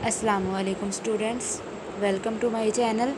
अस्सलामुअलैकुम students, welcome to my channel.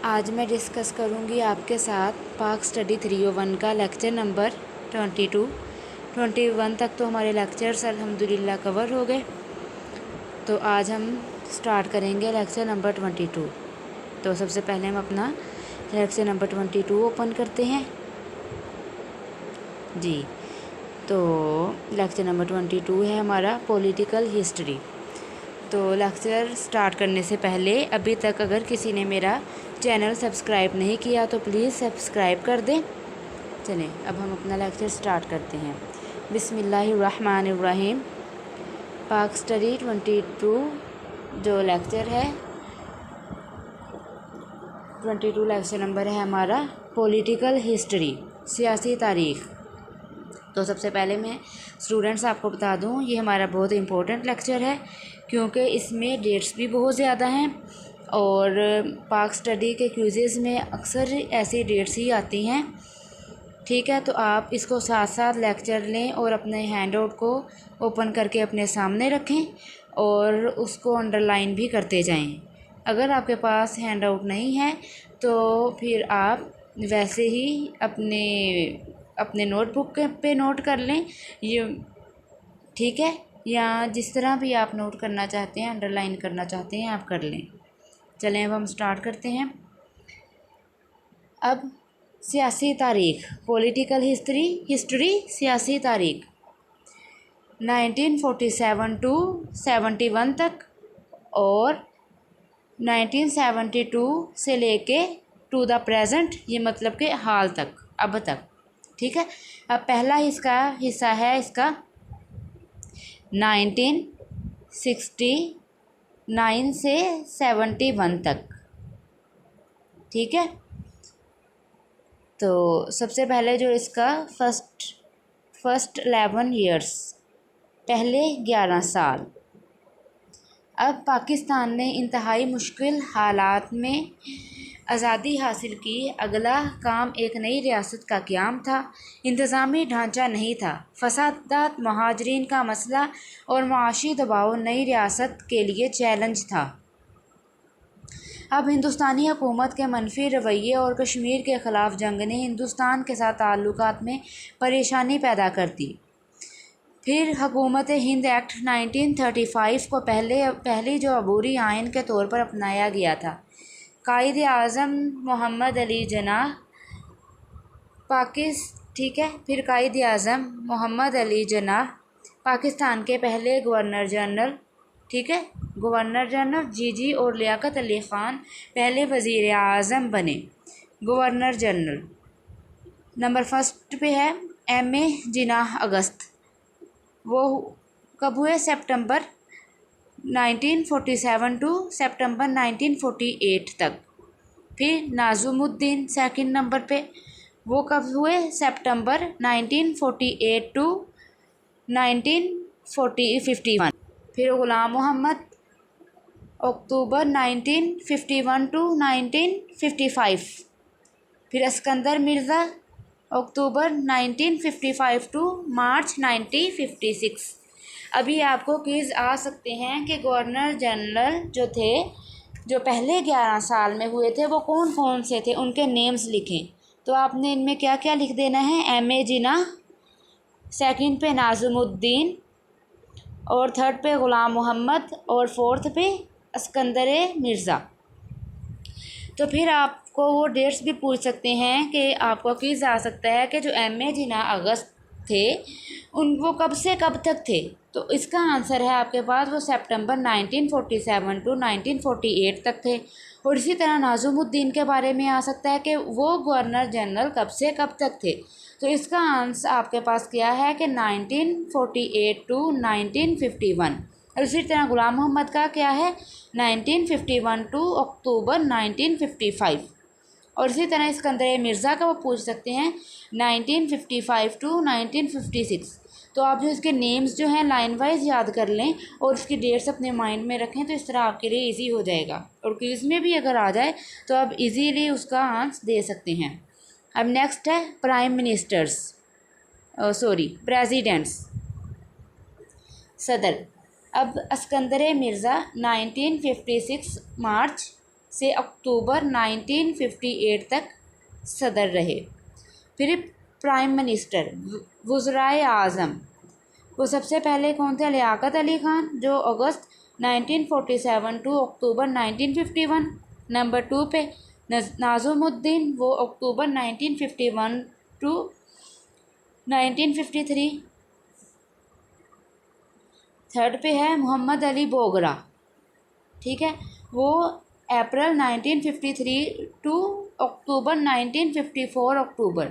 आज मैं डिस्कस करूंगी आपके साथ पाक स्टडी 301 का लेक्चर नंबर 21 तक तो हमारे लेक्चर्स अल्हम्दुलिल्लाह कवर हो गए। तो आज हम स्टार्ट करेंगे लेक्चर नंबर 22। तो सबसे पहले हम अपना लेक्चर नंबर 22 ओपन करते हैं जी। तो लेक्चर नंबर 22 है हमारा पॉलिटिकल हिस्ट्री। तो लेक्चर स्टार्ट करने से पहले अभी तक अगर किसी ने मेरा चैनल सब्सक्राइब नहीं किया तो प्लीज़ सब्सक्राइब कर दें। चलें अब हम अपना लेक्चर स्टार्ट करते हैं। बिस्मिल्लाहिर्रहमानिर्रहीम। पाक स्टडी 22 जो लेक्चर है 22 लेक्चर नंबर है हमारा पॉलिटिकल हिस्ट्री, सियासी तारीख़। तो सबसे पहले मैं स्टूडेंट्स आपको बता दूं ये हमारा बहुत इम्पोर्टेंट लेक्चर है क्योंकि इसमें डेट्स भी बहुत ज़्यादा हैं और पाक स्टडी के क्विज़ेज़ में अक्सर ऐसी डेट्स ही आती हैं। ठीक है, तो आप इसको साथ साथ लेक्चर लें और अपने हैंड आउट को ओपन करके अपने सामने रखें और उसको अंडरलाइन भी करते जाएं। अगर आपके पास हैंड आउट नहीं है तो फिर आप वैसे ही अपने नोटबुक पे नोट कर लें ये, ठीक है, या जिस तरह भी आप नोट करना चाहते हैं, अंडरलाइन करना चाहते हैं, आप कर लें। चलें अब हम स्टार्ट करते हैं। अब सियासी तारीख़, पॉलिटिकल हिस्ट्री सियासी तारीख़ 1947 टू 71 तक और 1972 से लेके टू द प्रेजेंट, ये मतलब कि हाल तक, अब तक। ठीक है, अब पहला हिस्सा है इसका 1969 से 71 तक। ठीक है, तो सबसे पहले जो इसका फर्स्ट 11 ईयर्स, पहले 11 साल। अब पाकिस्तान ने इंतहाई मुश्किल हालात में आज़ादी हासिल की। अगला काम एक नई रियासत का क़याम था। इंतज़ामी ढांचा नहीं था, फसादात, महाजरीन का मसला और माशी दबाव नई रियासत के लिए चैलेंज था। अब हिंदुस्तानी हुकूमत के मनफी रवैये और कश्मीर के ख़िलाफ़ जंग ने हिंदुस्तान के साथ ताल्लुकात में परेशानी पैदा कर दी। फिर हुकूमत हिंद एक्ट 1935 को पहली जो अबूरी आइन के तौर पर अपनाया गया था। कायद आज़म मोहम्मद अली जिन्नाह ठीक है, फिर कायद आज़म मोहम्मद अली जिन्नाह पाकिस्तान के पहले गवर्नर जनरल, ठीक है, गवर्नर जनरल जी और लियाकत अली ख़ान पहले वज़ीर आज़म बने गवर्नर जनरल। नंबर फर्स्ट पे है M.A. जिन्नाह अगस्त, वो कब हुए? सितंबर 1947 टू सितंबर 1948 तक। फिर नाज़ुमुद्दीन सेकंड नंबर पे, वो कब हुए? सितंबर 1948 टू 1951। फिर ग़ुलाम मोहम्मद अक्टूबर 1951 टू 1955। फिर अस्कंदर मिर्ज़ा अक्टूबर 1955 टू मार्च 1956। अभी आपको क्विज़ आ सकते हैं कि गवर्नर जनरल जो थे, जो पहले 11 साल में हुए थे, वो कौन कौन से थे, उनके नेम्स लिखें। तो आपने इनमें क्या क्या लिख देना है? M.A. जिन्नाह, सेकंड पे नाज़ुमुद्दीन और थर्ड पे ग़ुलाम मोहम्मद और फोर्थ पे अस्कंदर मिर्ज़ा। तो फिर आपको वो डेट्स भी पूछ सकते हैं कि आपको क्विज़ आ सकता है कि जो M.A. जिन्नाह अगस्त थे वो कब से कब तक थे। तो इसका आंसर है आपके पास वो सितंबर 1947 टू 1948 तक थे। और इसी तरह नाज़ुमुद्दीन के बारे में आ सकता है कि वो गवर्नर जनरल कब से कब तक थे। तो इसका आंसर आपके पास क्या है कि 1948 टू 1951। और इसी तरह ग़ुलाम मोहम्मद का क्या है? 1951 टू अक्टूबर 1955। और इसी तरह सिकंदर मिर्ज़ा का वो पूछ सकते हैं 1955 टू 1956। तो आप जो इसके नेम्स जो हैं लाइन वाइज याद कर लें और उसकी डेट्स अपने माइंड में रखें, तो इस तरह आपके लिए इजी हो जाएगा। और क्विज़ में भी अगर आ जाए तो आप इजीली उसका आंसर दे सकते हैं। अब नेक्स्ट है प्राइम मिनिस्टर्स, प्रेसिडेंट्स, सदर। अब अस्कंदर मिर्ज़ा 1956 मार्च से अक्टूबर 1958 तक सदर रहे। फिर प्राइम मिनिस्टर वज़राए आज़म, वो सबसे पहले कौन थे? लियाकत अली ख़ान, जो अगस्त 1947 टू अक्टूबर 1951। नंबर 2 पे नाज़ुमुद्दीन, वो अक्टूबर 1951 टू 1953। थर्ड पे है मोहम्मद अली बोगरा, ठीक है, वो अप्रैल 1953 टू अक्टूबर 1954 अक्टूबर।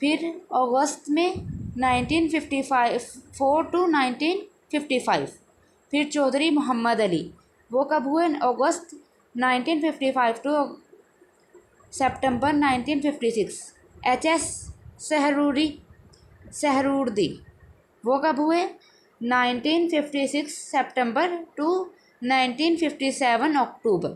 फिर अगस्त में 1954 टू 1955। फिर चौधरी मोहम्मद अली, वो कब हुए? अगस्त 1955 टू सितंबर 1956। एच.एस. सहरूर्दी, वो कब हुए? 1956 सितंबर टू 1957 अक्टूबर।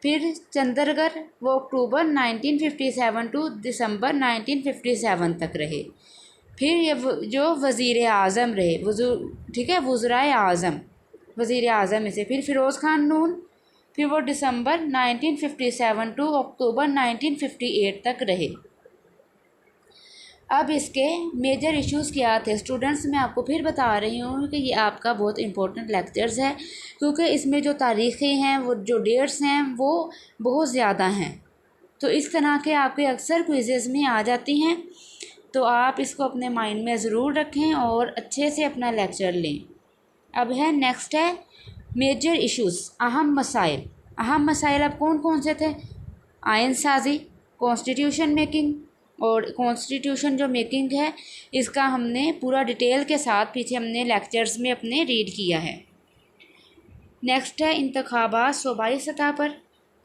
फिर चंद्रगर, वो अक्टूबर 1957 टू दिसंबर 1957 तक रहे। फिर ये जो वज़ीर आज़म रहे, ठीक है, वज़राए आज़म, वज़ीर आज़म में से फिर फ़िरोज़ ख़ान नून, फिर वो दिसंबर 1957 टू अक्टूबर 1958 तक रहे। अब इसके मेजर इश्यूज़ क्या थे स्टूडेंट्स, मैं आपको फिर बता रही हूँ कि ये आपका बहुत इंपॉर्टेंट लेक्चर्स है, क्योंकि इसमें जो तारीख़ें हैं, वो जो डेट्स हैं, वो बहुत ज़्यादा हैं। तो इस तरह के आपके अक्सर क्विज़ेज़ में आ जाती हैं, तो आप इसको अपने माइंड में ज़रूर रखें और अच्छे से अपना लेक्चर लें। अब है नेक्स्ट है मेजर इश्यूज़, अहम मसाइल। अहम मसाइल अब कौन कौन से थे? आइन साजी, कॉन्स्टिट्यूशन मेकिंग, और कॉन्स्टिट्यूशन जो मेकिंग है इसका हमने पूरा डिटेल के साथ पीछे हमने लेक्चर्स में अपने रीड किया है। नेक्स्ट है इंतखाबात सूबाई सतह पर,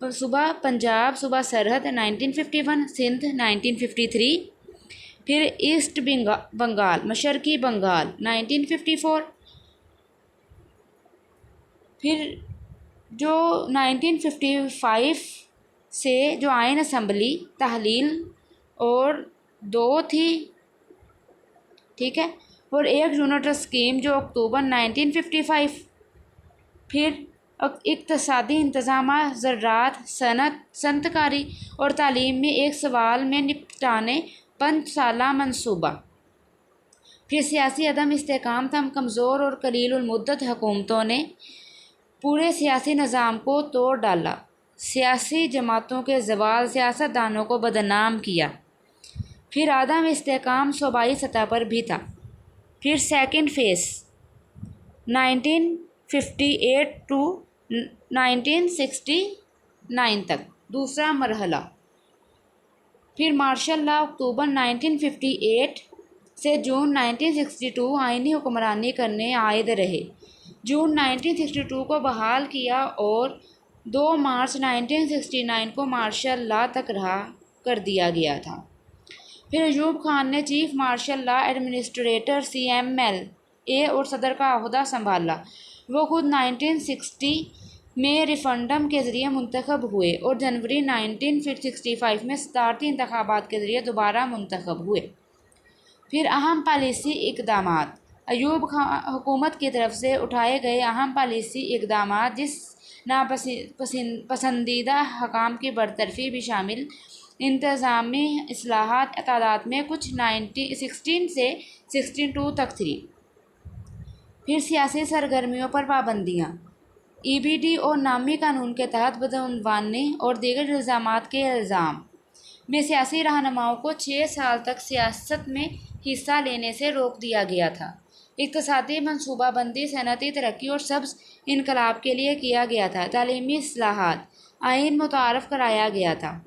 सूबा पंजाब, सूबा सरहद 1951, सिंध 1953। फिर ईस्ट बंगाल, मशरकी बंगाल 1954। फिर जो 1955 से जो आइन असम्बली तहलील और 2 थी, ठीक है, और 1 यूनिट स्कीम जो अक्टूबर 1955। फिर इक़्तिसादी इंतज़ाम, ज़राअत, सनतकारी और तालीम में एक सवाल में निपटाने 5 साला मनसूबा। फिर सियासी अदम इस्तेहकाम था, कमज़ोर और कलीलुल मुद्दत हुकूमतों ने पूरे सियासी निज़ाम को तोड़ डाला, सियासी जमातों के ज़वाल, सियासतदानों को बदनाम किया। फिर आदम इस्तेहकाम सूबाई सतह पर भी था। फिर सेकंड फेज़ 1958 टू 1969 तक, दूसरा मरहला। फिर मार्शल लॉ अक्टूबर 1958 से जून 1962 आइनी हुक्मरानी करने आयद रहे। जून 1962 को बहाल किया और 2 मार्च 1969 को मार्शल लॉ तक रहा कर दिया गया था। फिर अयूब खान ने chief marshal law administrator CMLA और सदर का अहदा संभाला। वो खुद 1960 में रिफरेंडम के ज़रिए मुंतखब हुए और जनवरी 1965 में सदारती इंतखाबात के ज़रिए दोबारा मुंतखब हुए। फिर अहम पॉलिसी इक़दामात, अयूब खान हुकूमत की तरफ से उठाए गए अहम पॉलिसी इक़दामात, जिस पसंदीदा हकाम की बरतरफी भी शामिल। इंतज़ामी इस्लाहात तादाद में कुछ 16 से 62 तक थी। फिर सियासी सरगर्मियों पर पाबंदियाँ, EBD और नामी कानून के तहत बदउनवानी और दीगर इल्ज़ामात के इल्ज़ाम में सियासी रहनुमाओं को 6 साल तक सियासत में हिस्सा लेने से रोक दिया गया था। इक़्तिसादी मनसूबाबंदी, सनअती तरक्की और सब्ज़ इनकलाब के लिए किया गया था। तालीमी इस्लाहात, आइन मुतारफ़ कराया गया था।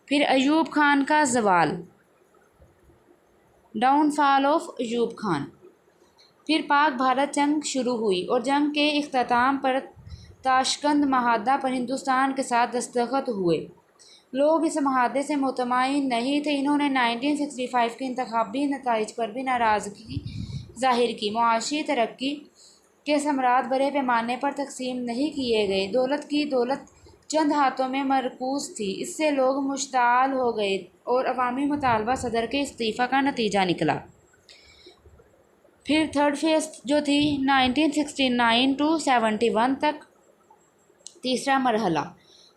फिर अयूब खान का ज़वाल, डाउनफॉल ऑफ अयूब खान। फिर पाक भारत जंग शुरू हुई और जंग के इख्तिताम पर ताशकंद माहदा पर हिंदुस्तान के साथ दस्तखत हुए। लोग इस माहदे से मुतमईन नहीं थे। इन्होंने 1965 के इंतखाबी नताइज पर भी नाराज़गी ज़ाहिर की। मुआशी तरक्की के समरात बड़े पैमाने पर तकसीम नहीं किए गए। दौलत चंद हाथों में मरकूज़ थी। इससे लोग मुश्ताल हो गए और अवामी मुतालबा सदर के इस्तीफ़ा का नतीजा निकला। फिर थर्ड फेज़ जो थी 1969 टू 71 तक, तीसरा मरहला।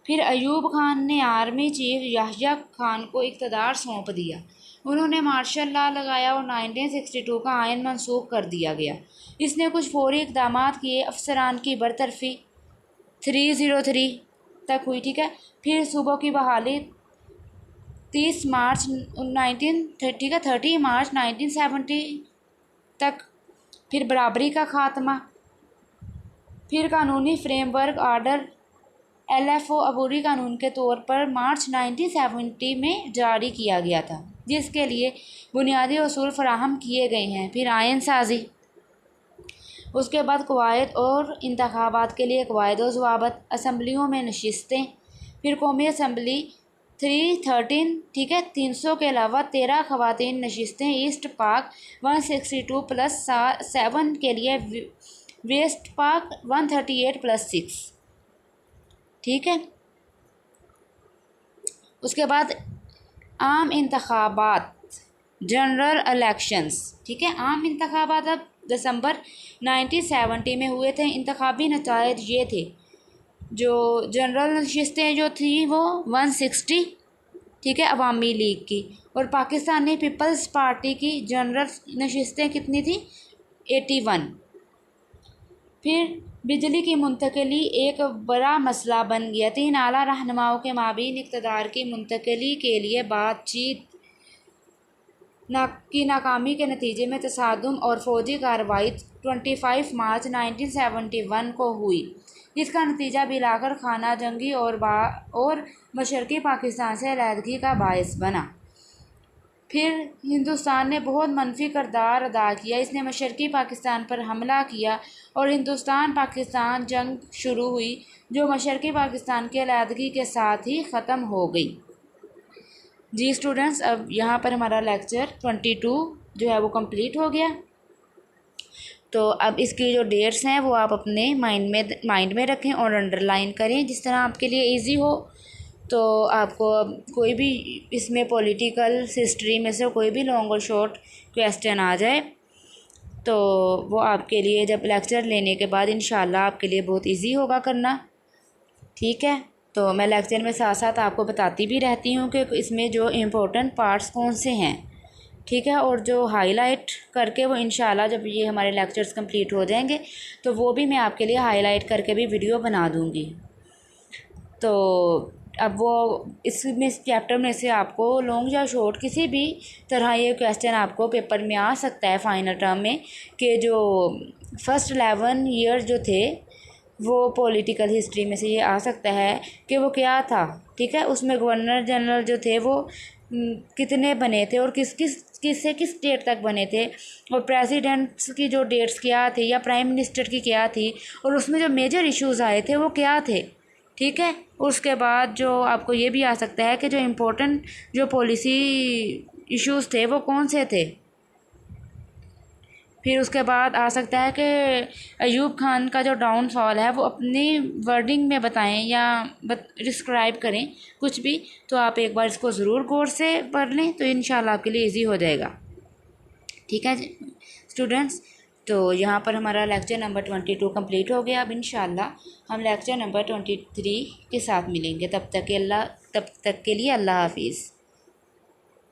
फिर अयूब खान ने आर्मी चीफ याह्या खान को इक़्तिदार सौंप दिया। उन्होंने मार्शल लॉ लगाया और 1962 का आयन मनसूख कर दिया गया। इसने कुछ फौरी इक़दाम किए। अफसरान की बरतरफी 303 तक हुई, ठीक है। फिर सूबों की बहाली 30 मार्च 1970 तक। फिर बराबरी का खात्मा। फिर कानूनी फ्रेमवर्क आर्डर LFO अबूरी कानून के तौर पर मार्च 1970 में जारी किया गया था, जिसके लिए बुनियादी असूल फराहम किए गए हैं। फिर आयन साजी, उसके बाद कवायद और इंतखाबात के लिए कवायद व ज़वाबित, असम्बलियों में नशिस्तें। फिर कौमी असम्बली 313, ठीक है, 300 के अलावा 13 ख़वातीन नशिस्तें। ईस्ट पाक 162+7 के लिए, वेस्ट पाक 138+6, ठीक है। उसके बाद आम इंतखाबात, जनरल इलेक्शंस, ठीक है। आम इंतखाबात अब दिसंबर 1970 में हुए थे। इंतखाबी नतायज ये थे, जो जनरल नशिस्तें जो थी वो 160, ठीक है, अवामी लीग की, और पाकिस्तानी पीपल्स पार्टी की जनरल नशिस्तें कितनी थी, 81। फिर बिजली की मुंतकली एक बड़ा मसला बन गया। 3 आला रहनुमाओं के माबीन इक़्तिदार की मुंतकली के लिए बातचीत की नाकामी के नतीजे में तसादुम और फ़ौजी कार्रवाई 25 मार्च 1971 को हुई। इसका नतीजा बिलाकर खाना जंगी और मशरक़ी पाकिस्तान से अलहदगी का बायस बना। फिर हिंदुस्तान ने बहुत मनफी किरदार अदा किया। इसने मशरक़ी पाकिस्तान पर हमला किया और हिंदुस्तान पाकिस्तान जंग शुरू हुई, जो मशरक़ी पाकिस्तान के अलहदगी के साथ ही ख़त्म हो गई। जी स्टूडेंट्स, अब यहाँ पर हमारा लेक्चर 22 जो है वो कंप्लीट हो गया। तो अब इसकी जो डेट्स हैं वो आप अपने माइंड में रखें और अंडरलाइन करें, जिस तरह आपके लिए इजी हो। तो आपको कोई भी इसमें पॉलिटिकल हिस्ट्री में से कोई भी लॉन्ग और शॉर्ट क्वेश्चन आ जाए तो वो आपके लिए जब लेक्चर लेने के बाद इंशाल्लाह आपके लिए बहुत इजी होगा करना, ठीक है। तो मैं लेक्चर में साथ साथ आपको बताती भी रहती हूँ कि इसमें जो इम्पोर्टेंट पार्ट्स कौन से हैं, ठीक है, और जो हाईलाइट करके वो इंशाल्लाह जब ये हमारे लेक्चर्स कंप्लीट हो जाएंगे तो वो भी मैं आपके लिए हाईलाइट करके भी वीडियो बना दूँगी। तो अब वो इसमें इस चैप्टर में से आपको लॉन्ग या शॉर्ट किसी भी तरह ये क्वेश्चन आपको पेपर में आ सकता है फाइनल टर्म में, कि जो फर्स्ट 11 ईयर जो थे वो पॉलिटिकल हिस्ट्री में से ये आ सकता है कि वो क्या था, ठीक है। उसमें गवर्नर जनरल जो थे वो कितने बने थे और किस डेट तक बने थे, और प्रेसिडेंट्स की जो डेट्स क्या थी या प्राइम मिनिस्टर की क्या थी, और उसमें जो मेजर इश्यूज़ आए थे वो क्या थे, ठीक है। उसके बाद जो आपको ये भी आ सकता है कि जो इम्पोर्टेंट जो पॉलिसी इश्यूज़ थे वो कौन से थे। फिर उसके बाद आ सकता है कि अयूब खान का जो डाउनफॉल है वो अपनी वर्डिंग में बताएं या डिस्क्राइब करें कुछ भी, तो आप एक बार इसको ज़रूर गौर से पढ़ लें तो इंशाल्लाह आपके लिए इजी हो जाएगा, ठीक है स्टूडेंट्स। तो यहाँ पर हमारा लेक्चर नंबर 22 कंप्लीट हो गया। अब इंशाल्लाह हम लेक्चर नंबर 23 के साथ मिलेंगे। तब तक के लिए अल्लाह हाफिज़।